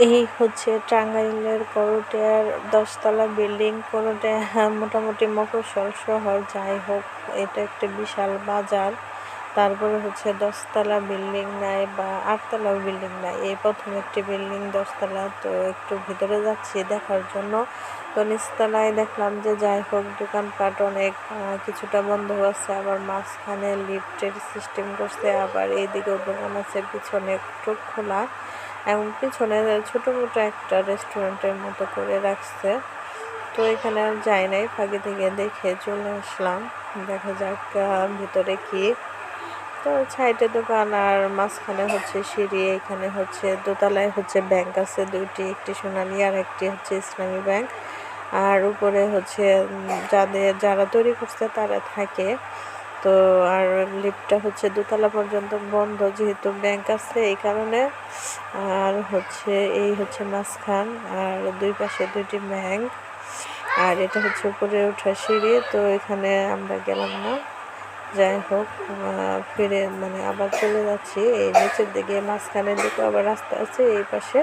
এই হচ্ছে টাঙ্গাইলের করটিয়ার 10 তলা বিল্ডিং। করটিয়া মোটামুটি মফস্বল শহর, যাই হোক এটা একটা বিশাল বাজার। তারপরে হচ্ছে 10 তলা বিল্ডিং নাই বা 8 তলাও বিল্ডিং নাই, এই প্রথম একটি বিল্ডিং 10 তলা। তো একটু ভিতরে যাচ্ছি দেখার জন্য। তো নিচতলায় দেখলাম যে যাই হোক দোকানপাট অনেক কিছুটা বন্ধ আছে, আবার মাঝখানে লিফটের সিস্টেম করছে, আবার এইদিকেও দোকান আছে, পিছনে একটু খোলা এবং পিছনে ছোটো মোটো একটা রেস্টুরেন্টের মতো করে রাখছে। তো এখানে আর যাই নাই, ফাঁকি থেকে দেখে চলে আসলাম। দেখা যাক ভিতরে কি। তো সাইডে দোকান আর মাঝখানে হচ্ছে সিঁড়ি। এখানে হচ্ছে দোতলায় হচ্ছে ব্যাংক আছে দুইটি, একটি সোনালী আর একটি হচ্ছে ইসলামী ব্যাংক। আর উপরে হচ্ছে যারা তৈরি করছে তারা থাকে। তো আর লিফটটা হচ্ছে দোতলা পর্যন্ত বন্ধ, যেহেতু ব্যাংক আছে এই কারণে। আর হচ্ছে এই হচ্ছে মাঝখান, আর দুই পাশে দুইটি ব্যাংক। আর এটা হচ্ছে উপরে ওঠা সিঁড়ি। তো এখানে আমরা গেলাম না, যাই হোক ফিরে আবার চলে যাচ্ছি এই নিচের দিকে। মাঝখানের দিকে আবার রাস্তা আছে এই পাশে।